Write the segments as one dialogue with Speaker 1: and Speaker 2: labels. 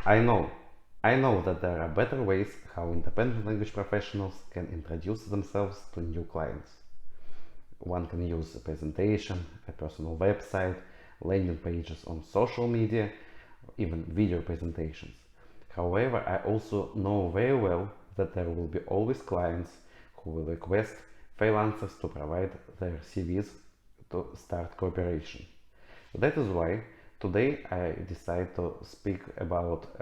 Speaker 1: I know, I know that there are better ways how independent language professionals can introduce themselves to new clients. One can use a presentation, a personal website, landing pages on social media, even video presentations. However, I also know very well that there will be always clients who will request freelancers to provide their CVs to start cooperation. That is why today I decided to speak about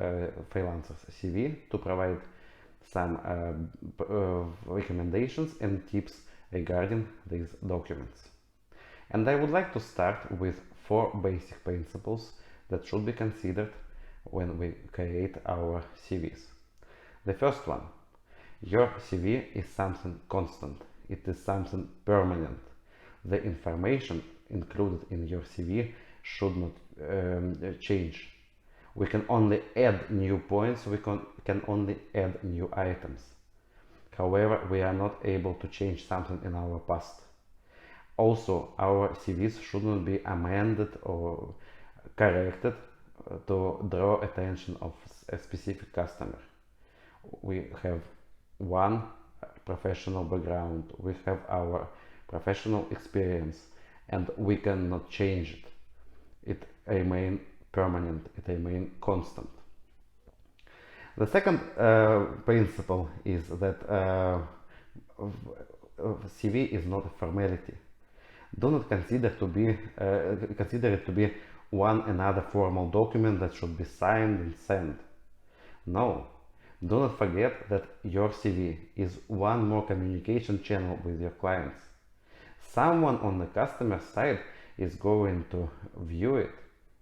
Speaker 1: freelancers CV to provide some recommendations and tips regarding these documents. And I would like to start with 4 basic principles that should be considered when we create our CVs. The first one, your CV is something constant, it is something permanent. The information included in your CV should not change. We can only add new points, we can only add new items. However, we are not able to change something in our past. Also, our CVs should not be amended or corrected to draw attention of a specific customer. We have one professional background, we have our professional experience, and we cannot change it. It remains permanent, it remains constant. The second principle is that CV is not a formality. Do not consider it to be one another formal document that should be signed and sent. No, do not forget that your CV is one more communication channel with your clients. Someone on the customer side is going to view it,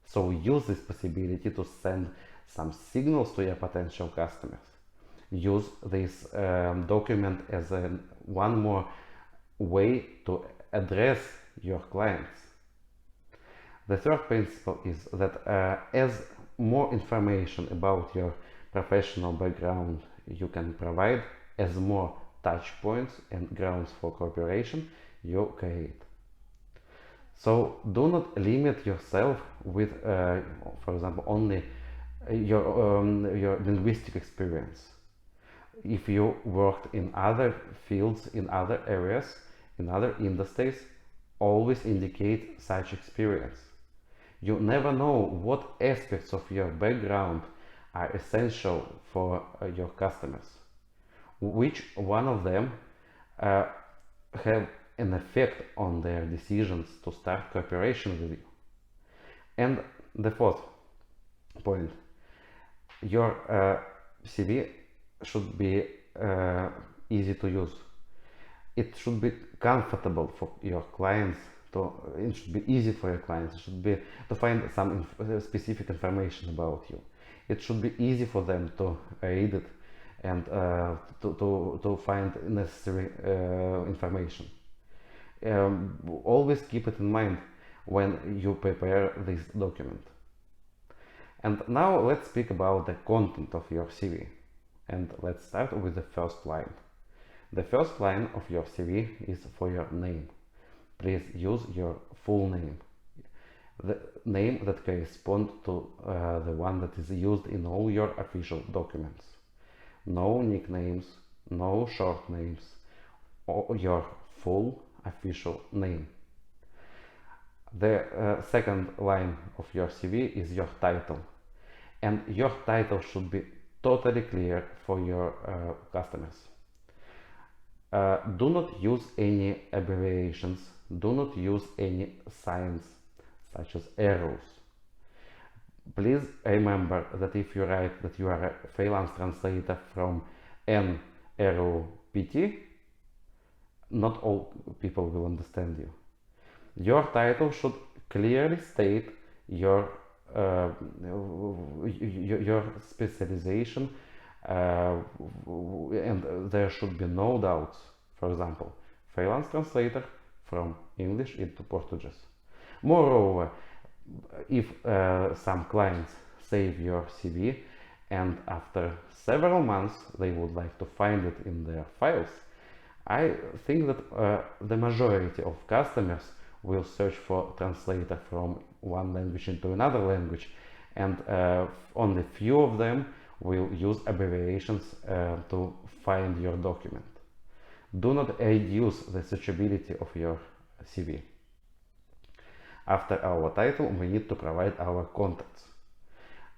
Speaker 1: so use this possibility to send some signals to your potential customers. Use this document as one more way to address your clients. The third principle is that as more information about your professional background you can provide, as more touch points and grounds for cooperation you create. So do not limit yourself with, for example, only your linguistic experience. If you worked in other fields, in other areas, in other industries, always indicate such experience. You never know what aspects of your background are essential for your customers. Which one of them have an effect on their decisions to start cooperation with you. And the fourth point, your CV should be easy to use. It should be comfortable for your clients. It should be easy for your clients. It should be to find some specific information about you. It should be easy for them to read it and to find necessary information. Always keep it in mind when you prepare this document. And now let's speak about the content of your CV. And let's start with the first line. The first line of your CV is for your name. Please use your full name. The name that corresponds to the one that is used in all your official documents. No nicknames, no short names, or your full official name. The second line of your CV is your title, and your title should be totally clear for your customers. Do not use any abbreviations, do not use any signs such as arrows. Please remember that if you write that you are a freelance translator from NROPT, not all people will understand you. Your title should clearly state your specialization, and there should be no doubts. For example, freelance translator from English into Portuguese. Moreover, if some clients save your CV and after several months they would like to find it in their files, I think that the majority of customers will search for translator from one language into another language, and only few of them will use abbreviations to find your document. Do not reduce the searchability of your CV. After our title, we need to provide our contacts.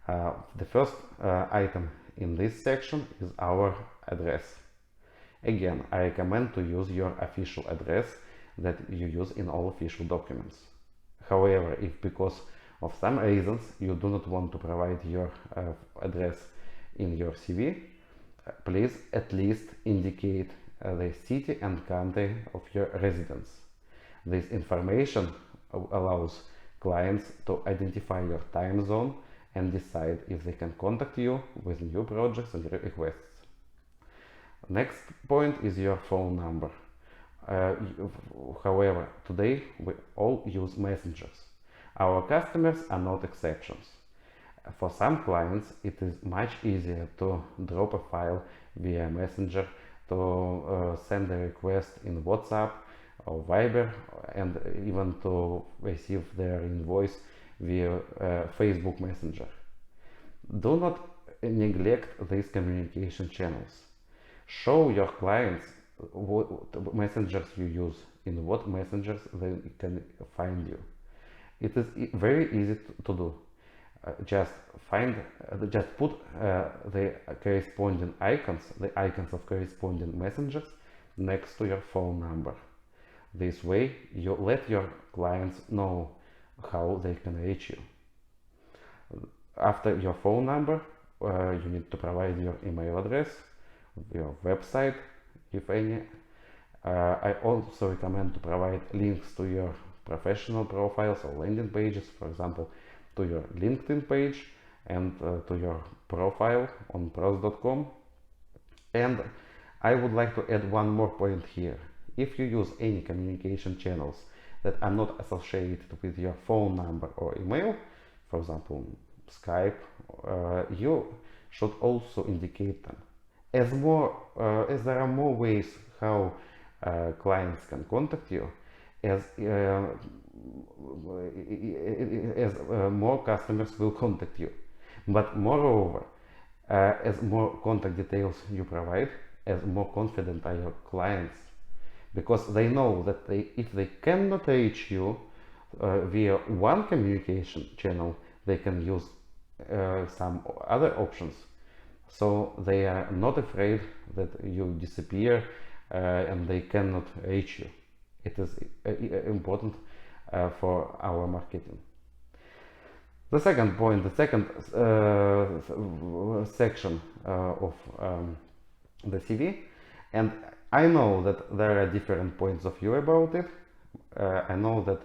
Speaker 1: The first item in this section is our address. Again, I recommend to use your official address that you use in all official documents. However, if because of some reasons you do not want to provide your address in your CV, please at least indicate the city and country of your residence. This information allows clients to identify your time zone and decide if they can contact you with new projects and requests. Next point is your phone number. However, today we all use messengers. Our customers are not exceptions. For some clients, it is much easier to drop a file via Messenger, to send a request in WhatsApp or Viber, and even to receive their invoice via Facebook Messenger. Do not neglect these communication channels. Show your clients what messengers you use, in what messengers they can find you. It is very easy to do. Just put the corresponding icons, the icons of corresponding messengers next to your phone number. This way you let your clients know how they can reach you. After your phone number, you need to provide your email address, your website, if any. I also recommend to provide links to your professional profiles or landing pages, for example, to your LinkedIn page and to your profile on pros.com. And I would like to add one more point here. If you use any communication channels that are not associated with your phone number or email, for example, Skype, you should also indicate them. As there are more ways how clients can contact you, as more customers will contact you. But moreover, as more contact details you provide, as more confident are your clients, because they know that if they cannot reach you via one communication channel, they can use some other options. So they are not afraid that you disappear and they cannot reach you. It is important for our marketing. The second point, the second section of the CV, and I know that there are different points of view about it. I know that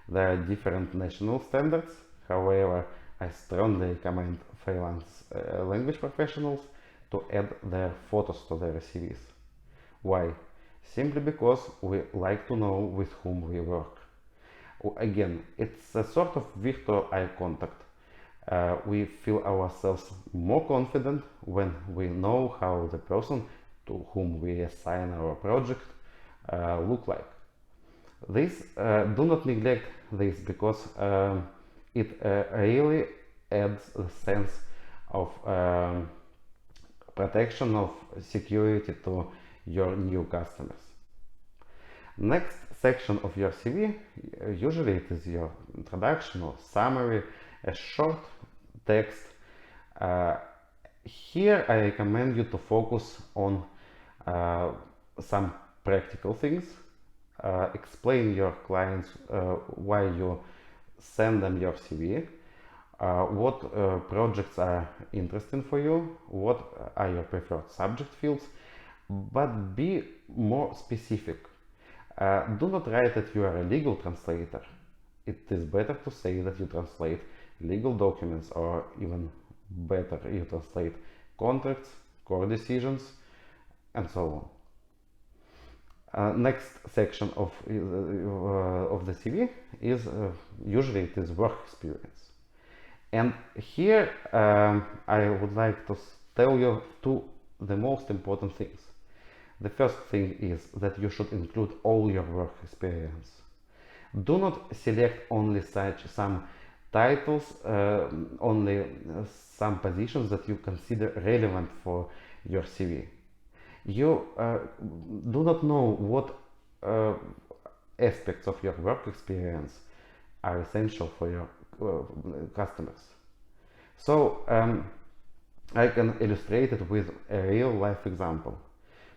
Speaker 1: there are different national standards. However, I strongly recommend freelance language professionals to add their photos to their CVs. Why? Simply because we like to know with whom we work. Again, it's a sort of virtual eye contact. We feel ourselves more confident when we know how the person to whom we assign our project look like. This do not neglect this, because it really adds a sense of protection, of security to your new customers. Next section of your CV, usually it is your introduction or summary, a short text. Here I recommend you to focus on some practical things. Explain your clients why you send them your CV, what projects are interesting for you, what are your preferred subject fields, but be more specific. Do not write that you are a legal translator. It is better to say that you translate legal documents, or even better, you translate contracts, court decisions, and so on. Next section of the CV is usually it is work experience, and here I would like to tell you the most important things. The first thing is that you should include all your work experience. Do not select only some titles only some positions that you consider relevant for your CV. You do not know what aspects of your work experience are essential for your customers. So I can illustrate it with a real life example.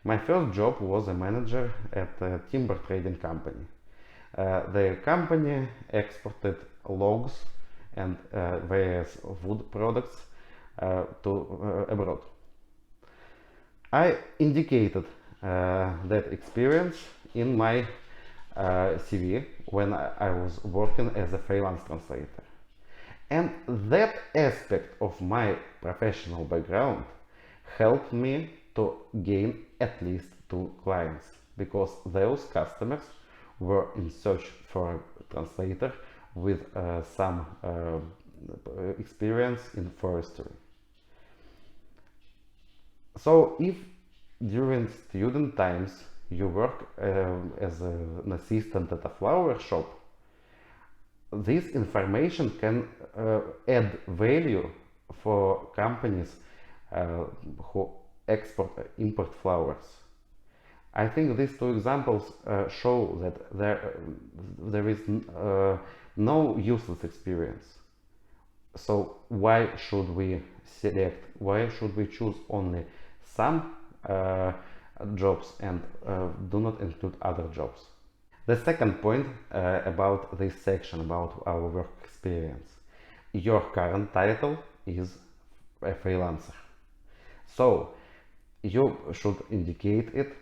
Speaker 1: My first job was a manager at a timber trading company. The company exported logs and various wood products to abroad. I indicated that experience in my CV when I was working as a freelance translator. And that aspect of my professional background helped me to gain at least 2 clients, because those customers were in search for a translator with some experience in forestry. So if during student times you work as an assistant at a flower shop, this information can add value for companies who import flowers. I think these 2 examples show that there is no useless experience. So why should we choose only some jobs and do not include other jobs? The second point about this section, about our work experience. Your current title is a freelancer. So you should indicate it,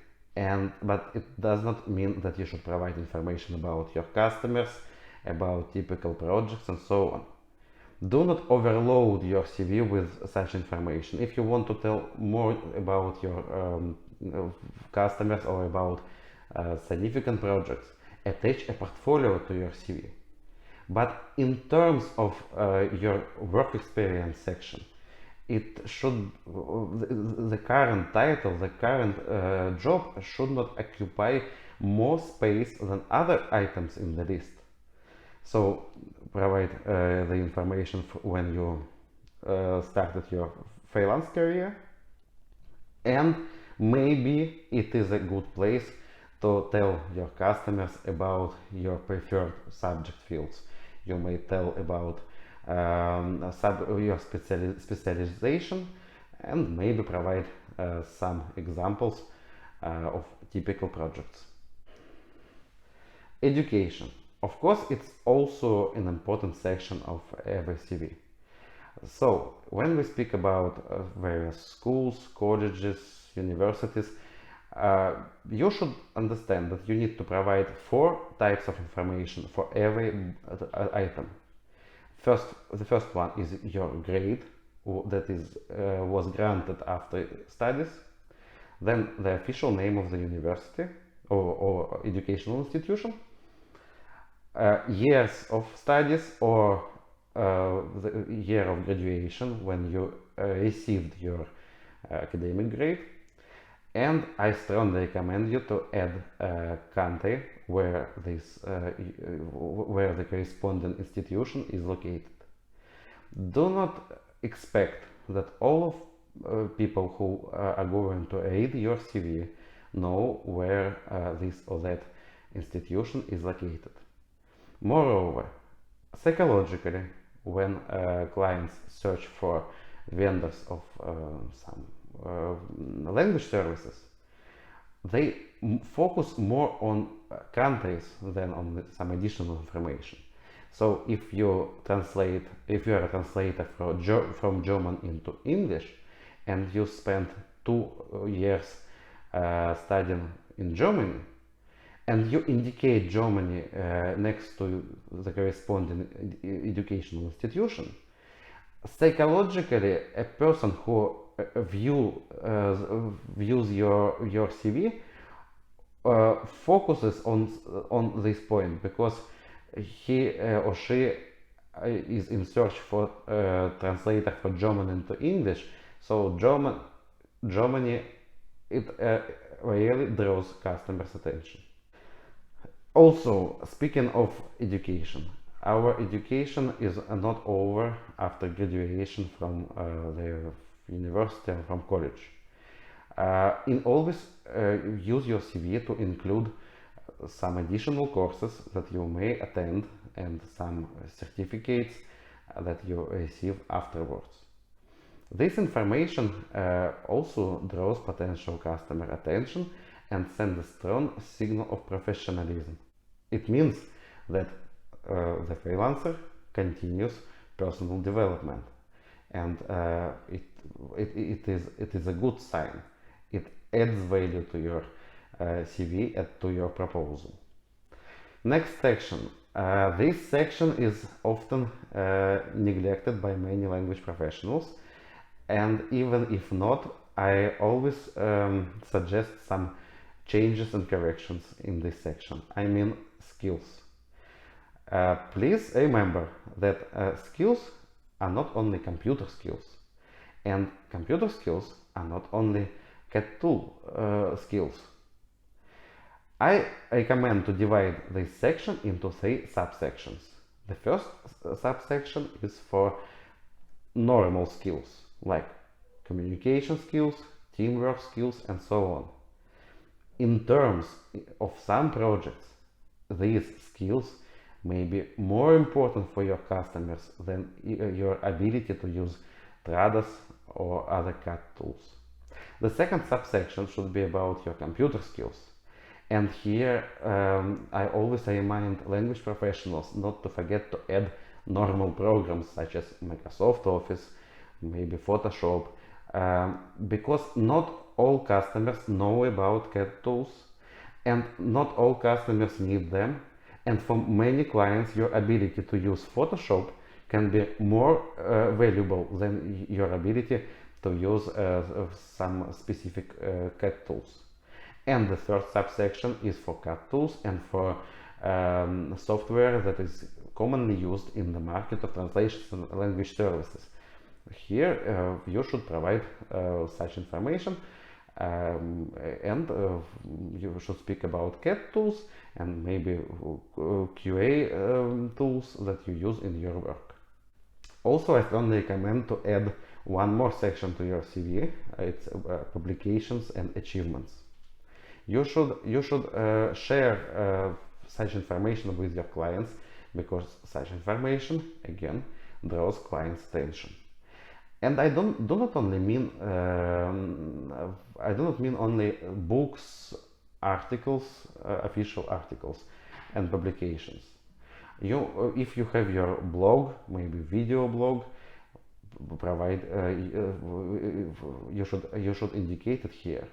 Speaker 1: but it does not mean that you should provide information about your customers, about typical projects and so on. Do not overload your CV with such information. If you want to tell more about your customers or about significant projects, attach a portfolio to your CV. But in terms of your work experience section, it should the current title, the current job should not occupy more space than other items in the list. So provide the information when you started your freelance career, and maybe it is a good place to tell your customers about your preferred subject fields. You may tell about your specialization, and maybe provide some examples of typical projects. Education. Of course, it's also an important section of every CV. So, when we speak about various schools, colleges, universities, you should understand that you need to provide 4 types of information for every item. The first one is your grade that was granted after studies. Then the official name of the university or educational institution, years of studies or the year of graduation when you received your academic grade. And I strongly recommend you to add a country where the corresponding institution is located. Do not expect that all of people who are going to read your CV know where this or that institution is located. Moreover, psychologically, when clients search for vendors of some language services, they focus more on countries than on some additional information. So if you are a translator from German into English, and you spent 2 years studying in Germany, and you indicate Germany next to the corresponding educational institution, psychologically, a person who views your CV focuses on this point, because he or she is in search for a translator for German into English. So Germany, it really draws customers' attention. Also, speaking of education, our education is not over after graduation from the university or from college. In always use your CV to include some additional courses that you may attend and some certificates that you receive afterwards. This information also draws potential customer attention and sends a strong signal of professionalism. It means that the freelancer continues personal development, and it is a good sign. It adds value to your CV and to your proposal. Next section. This section is often neglected by many language professionals, and even if not, I always suggest some changes and corrections in this section. I mean skills. Please remember that skills are not only computer skills, and computer skills are not only CAT tool skills. I recommend to divide this section into 3 subsections. The first subsection is for normal skills, like communication skills, teamwork skills, and so on. In terms of some projects, these skills may be more important for your customers than your ability to use Trados or other CAT tools. The second subsection should be about your computer skills. And here I always remind language professionals not to forget to add normal programs such as Microsoft Office, maybe Photoshop, because not all customers know about CAT tools and not all customers need them. And for many clients, your ability to use Photoshop can be more valuable than your ability to use some specific CAT tools. And the third subsection is for CAT tools and for software that is commonly used in the market of translation and language services. Here you should provide such information, and you should speak about CAT tools and maybe QA tools that you use in your work. Also, I strongly recommend to add one more section to your CV. It's publications and achievements. You should share such information with your clients, because such information again draws clients' attention. And I do not mean only books, articles, official articles, and publications. If you have your blog, maybe video blog, provide you should indicate it here.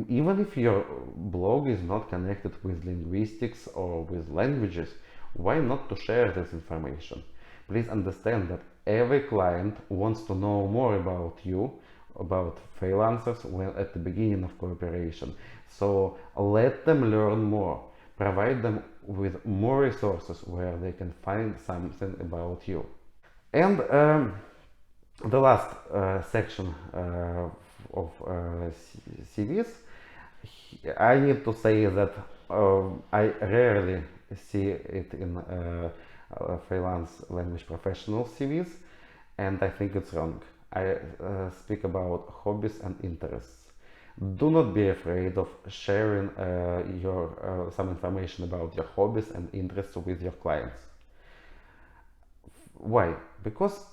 Speaker 1: Even if your blog is not connected with linguistics or with languages, why not to share this information? Please understand that every client wants to know more about you, about freelancers, when at the beginning of cooperation. So let them learn more. Provide them with more resources where they can find something about you. And the last section of CVs, I need to say that I rarely see it in freelance language professional CVs, and I think it's wrong. I speak about hobbies and interests. Do not be afraid of sharing some information about your hobbies and interests with your clients. Why? Because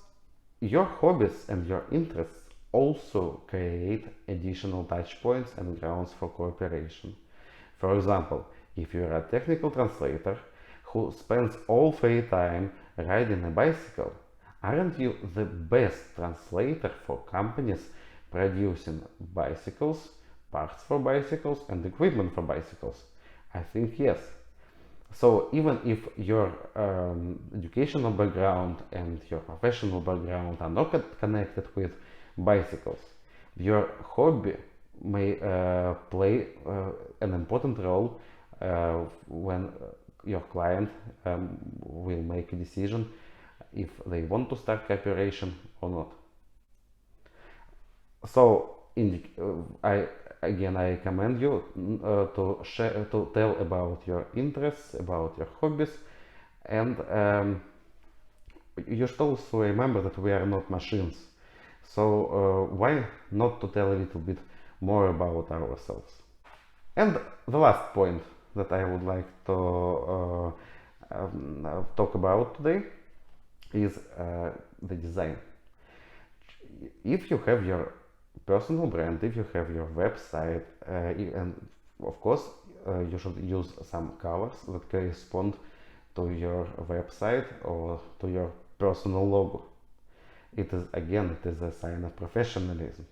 Speaker 1: your hobbies and your interests also create additional touch points and grounds for cooperation. For example, if you're a technical translator who spends all free time riding a bicycle, aren't you the best translator for companies producing bicycles, parts for bicycles, and equipment for bicycles? I think yes. So even if your educational background and your professional background are not connected with bicycles, your hobby may play an important role when your client will make a decision if they want to start cooperation or not. So I recommend you to tell about your interests, about your hobbies, And you should also remember that we are not machines. So why not to tell a little bit more about ourselves? And the last point that I would like to talk about today is the design. If you have your personal brand, if you have your website, and of course you should use some colors that correspond to your website or to your personal logo. It is a sign of professionalism.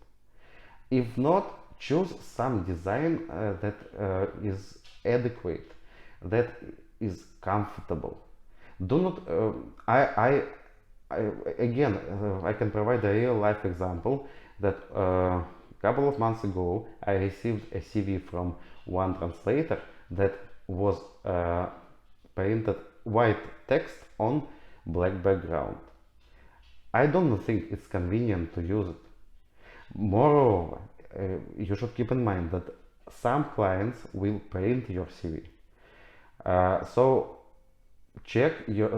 Speaker 1: If not, choose some design that is adequate, that is comfortable. Do not. I again, I can provide a real life example that a couple of months ago I received a CV from one translator that was painted white text on black background. I don't think it's convenient to use it. Moreover, you should keep in mind that some clients will print your CV. So check your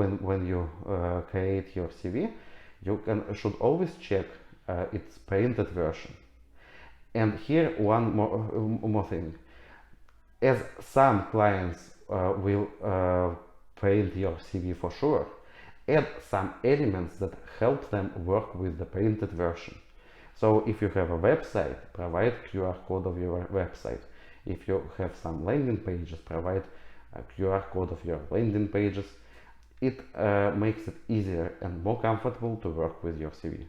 Speaker 1: when you create your CV, you should always check its printed version. And here one more thing, as some clients will print your CV for sure, add some elements that help them work with the printed version. So if you have a website, provide QR code of your website. If you have some landing pages, provide a QR code of your landing pages. It makes it easier and more comfortable to work with your CV.